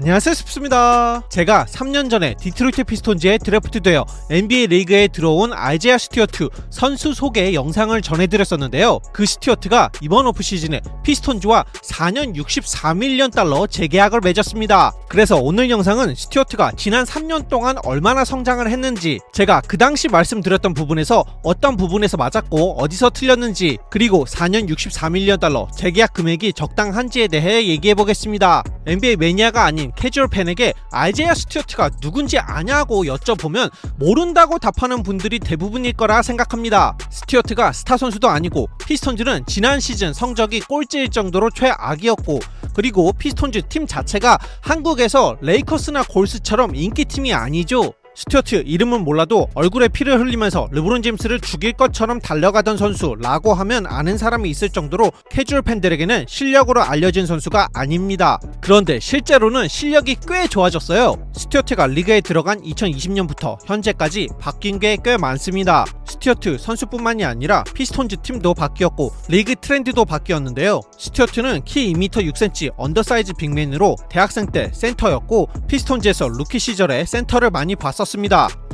안녕하세요, 스프입니다. 제가 3년 전에 디트로이트 피스톤즈에 드래프트되어 NBA 리그에 들어온 아이제아 스튜어트 선수 소개 영상을 전해드렸었는데요. 그 스튜어트가 이번 오프시즌에 피스톤즈와 4년 64밀리언 달러 재계약을 맺었습니다. 그래서 오늘 영상은 스튜어트가 지난 3년 동안 얼마나 성장을 했는지, 제가 그 당시 말씀드렸던 부분에서 어떤 부분에서 맞았고 어디서 틀렸는지, 그리고 4년 64밀리언 달러 재계약 금액이 적당한지에 대해 얘기해보겠습니다. NBA 매니아가 아닌 캐주얼 팬에게 아이제아 스튜어트가 누군지 아냐고 여쭤보면 모른다고 답하는 분들이 대부분일 거라 생각합니다. 스튜어트가 스타 선수도 아니고 피스톤즈는 지난 시즌 성적이 꼴찌일 정도로 최악이었고, 그리고 피스톤즈 팀 자체가 한국에서 레이커스나 골스처럼 인기팀이 아니죠. 스튜어트 이름은 몰라도 얼굴에 피를 흘리면서 르브론 제임스를 죽일 것처럼 달려가던 선수라고 하면 아는 사람이 있을 정도로 캐주얼 팬들에게는 실력으로 알려진 선수가 아닙니다. 그런데 실제로는 실력이 꽤 좋아졌어요. 스튜어트가 리그에 들어간 2020년부터 현재까지 바뀐 게 꽤 많습니다. 스튜어트 선수뿐만이 아니라 피스톤즈 팀도 바뀌었고 리그 트렌드도 바뀌었는데요. 스튜어트는 키 2m 6cm 언더사이즈 빅맨으로 대학생 때 센터였고 피스톤즈에서 루키 시절에 센터를 많이 봤었습니다.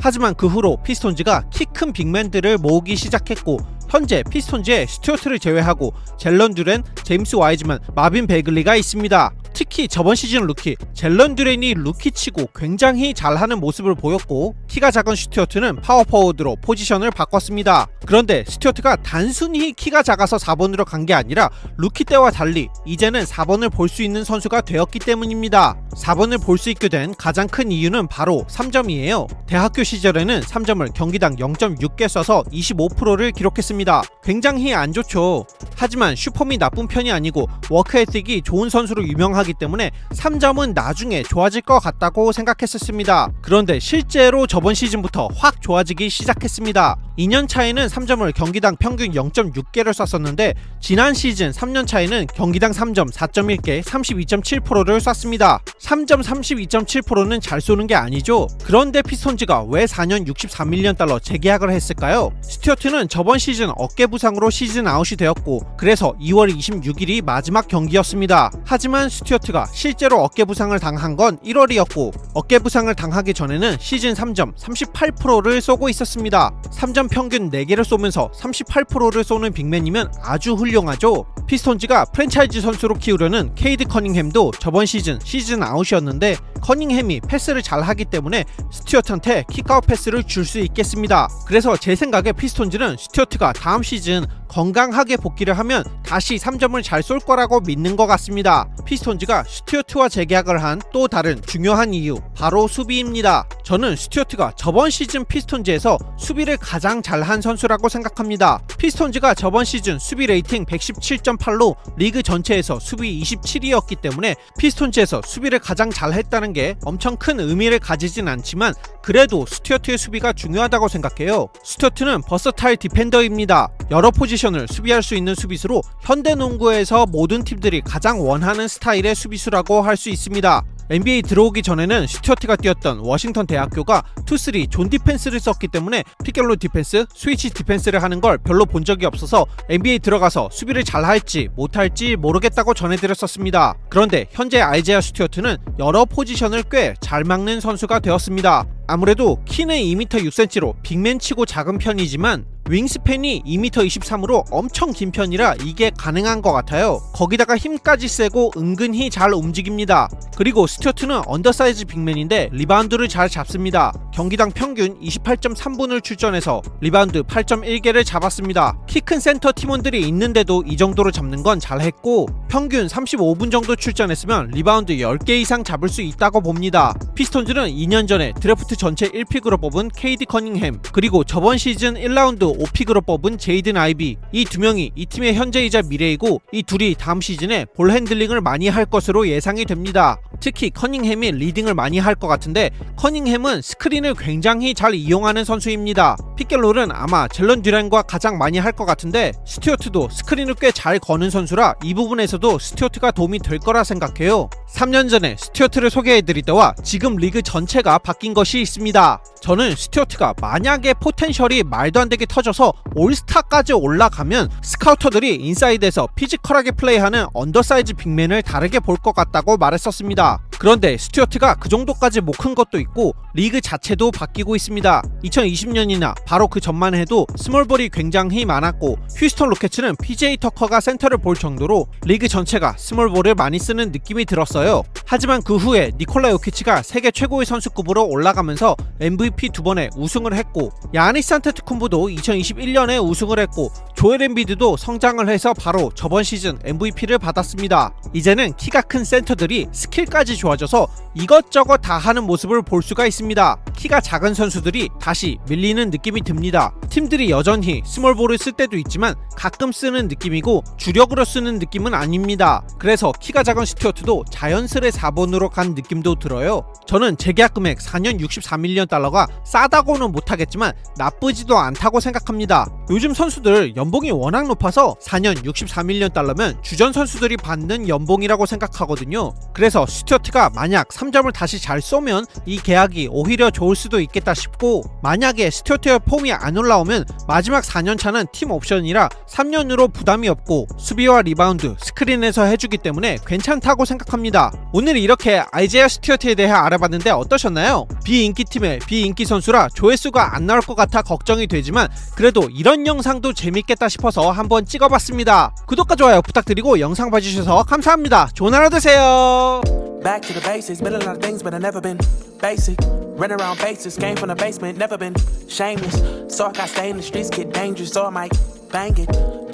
하지만 그 후로 피스톤즈가 키 큰 빅맨들을 모으기 시작했고, 현재 피스톤즈에 스튜어트를 제외하고 젤런 듀렌, 제임스 와이즈만, 마빈 베글리가 있습니다. 특히 저번 시즌 루키 젤런 듀렌이 루키치고 굉장히 잘하는 모습을 보였고, 키가 작은 스튜어트는 파워포워드로 포지션을 바꿨습니다. 그런데 스튜어트가 단순히 키가 작아서 4번으로 간 게 아니라 루키 때와 달리 이제는 4번을 볼 수 있는 선수가 되었기 때문입니다. 4번을 볼 수 있게 된 가장 큰 이유는 바로 3점이에요. 대학교 시절에는 3점을 경기당 0.6개 써서 25%를 기록했습니다. 굉장히 안 좋죠. 하지만 슈퍼미 나쁜 편이 아니고 워크 에틱이 좋은 선수로 유명하기 때문에 3점은 나중에 좋아질 것 같다고 생각했었습니다. 그런데 실제로 저번 시즌부터 확 좋아지기 시작했습니다. 2년 차에는 3점을 경기당 평균 0.6개를 쐈었는데 지난 시즌 3년 차에는 경기당 3점 4.1개 32.7%를 쐈습니다. 3점 32.7%는 잘 쏘는 게 아니죠. 그런데 피스톤즈가 왜 4년 64밀리언 달러 재계약을 했을까요? 스튜어트는 저번 시즌 어깨 부상으로 시즌 아웃이 되었고, 그래서 2월 26일이 마지막 경기였습니다. 하지만 스튜어트가 실제로 어깨 부상을 당한 건 1월이었고 어깨 부상을 당하기 전에는 시즌 3점 38%를 쏘고 있었습니다. 3점 평균 4개를 쏘면서 38%를 쏘는 빅맨이면 아주 훌륭하죠. 피스톤즈가 프랜차이즈 선수로 키우려는 케이드 커닝햄도 저번 시즌 아웃이었는데 커닝햄이 패스를 잘 하기 때문에 스튜어트한테 킥아웃 패스를 줄 수 있겠습니다. 그래서 제 생각에 피스톤즈는 스튜어트가 다음 시즌 건강하게 복귀를 하면 다시 3점을 잘 쏠 거라고 믿는 것 같습니다. 피스톤즈가 스튜어트와 재계약을 한 또 다른 중요한 이유, 바로 수비입니다. 저는 스튜어트가 저번 시즌 피스톤즈에서 수비를 가장 잘한 선수라고 생각합니다. 피스톤즈가 저번 시즌 수비 레이팅 117.8로 리그 전체에서 수비 27위였기 때문에 피스톤즈에서 수비를 가장 잘했다는 게 엄청 큰 의미를 가지진 않지만 그래도 스튜어트의 수비가 중요하다고 생각해요. 스튜어트는 버서타일 디펜더입니다. 여러 포지션을 수비할 수 있는 수비수로 현대농구에서 모든 팀들이 가장 원하는 스타일의 수비수라고 할 수 있습니다. NBA 들어오기 전에는 스튜어트가 뛰었던 워싱턴 대학교가 2-3 존 디펜스를 썼기 때문에 픽앤롤 디펜스, 스위치 디펜스를 하는 걸 별로 본 적이 없어서 NBA 들어가서 수비를 잘할지 못할지 모르겠다고 전해드렸었습니다. 그런데 현재 아이제아 스튜어트는 여러 포지션을 꽤 잘 막는 선수가 되었습니다. 아무래도 키는 2m 6cm로 빅맨치고 작은 편이지만 윙스팬이 2m 23으로 엄청 긴 편이라 이게 가능한 것 같아요. 거기다가 힘까지 세고 은근히 잘 움직입니다. 그리고 스튜어트는 언더사이즈 빅맨인데 리바운드를 잘 잡습니다. 경기당 평균 28.3분을 출전해서 리바운드 8.1개를 잡았습니다. 키 큰 센터 팀원들이 있는데도 이 정도로 잡는 건 잘했고, 평균 35분 정도 출전했으면 리바운드 10개 이상 잡을 수 있다고 봅니다. 피스톤즈는 2년 전에 드래프트 전체 1픽으로 뽑은 케이드 커닝햄, 그리고 저번 시즌 1라운드 5픽으로 뽑은 제이든 아이비, 이 두 명이 이 팀의 현재이자 미래이고 이 둘이 다음 시즌에 볼 핸들링을 많이 할 것으로 예상이 됩니다. 특히 커닝햄이 리딩을 많이 할 것 같은데 커닝햄은 스크린을 굉장히 잘 이용하는 선수입니다. 픽앤롤은 아마 젤런 듀렌과 가장 많이 할 것 같은데 스튜어트도 스크린을 꽤 잘 거는 선수라 이 부분에서도 스튜어트가 도움이 될 거라 생각해요. 3년 전에 스튜어트를 소개해드릴 때와 지금 리그 전체가 바뀐 것이 있습니다. 저는 스튜어트가 만약에 포텐셜이 말도 안 되게 터져서 올스타까지 올라가면 스카우터들이 인사이드에서 피지컬하게 플레이하는 언더사이즈 빅맨을 다르게 볼 것 같다고 말했었습니다. 그런데 스튜어트가 그 정도까지 못 큰 것도 있고 리그 자체도 바뀌고 있습니다. 2020년이나 바로 그 전만 해도 스몰볼이 굉장히 많았고 휴스턴 로켓츠는 PJ 터커가 센터를 볼 정도로 리그 전체가 스몰볼을 많이 쓰는 느낌이 들었어요. 하지만 그 후에 니콜라 요키치가 세계 최고의 선수급으로 올라가면서 MVP 2번에 우승을 했고 야니스 안테토쿤보도 2021년에 우승을 했고 조엘 엠비드도 성장을 해서 바로 저번 시즌 MVP를 받았습니다. 이제는 키가 큰 센터들이 스킬까지 좋아져서 이것저것 다 하는 모습을 볼 수가 있습니다. 키가 작은 선수들이 다시 밀리는 느낌이 듭니다. 팀들이 여전히 스몰볼을 쓸 때도 있지만 가끔 쓰는 느낌이고 주력으로 쓰는 느낌은 아닙니다. 그래서 키가 작은 스튜어트도 자연스레 4번으로 간 느낌도 들어요. 저는 재계약 금액 4년 64밀리언 달러가 싸다고는 못하겠지만 나쁘지도 않다고 생각합니다. 요즘 선수들 연봉이 워낙 높아서 4년 64밀리언 달러면 주전 선수들이 받는 연봉이라고 생각하거든요. 그래서 스튜어트가 만약 3점을 다시 잘 쏘면 이 계약이 오히려 좋을 수도 있겠다 싶고 만약에 스튜어트의 폼이 안 올라오면 마지막 4년차는 팀 옵션이라 3년으로 부담이 없고 수비와 리바운드, 스크린에서 해주기 때문에 괜찮다고 생각합니다. 오늘 이렇게 아이제아 스튜어트에 대해 알아봤는데 어떠셨나요? 비인기팀의 비인기 선수라 조회수가 안 나올 것 같아 걱정이 되지만 그래도 이런 영상도 재밌겠다 싶어서 한번 찍어봤습니다. 구독과 좋아요 부탁드리고 영상 봐주셔서 감사합니다. 좋은 하루 되세요. Back to the basics, been a lot of things, but I never been basic. Run around bases, came from the basement, never been shameless. So I got stay in the streets, get dangerous, so I might bang it.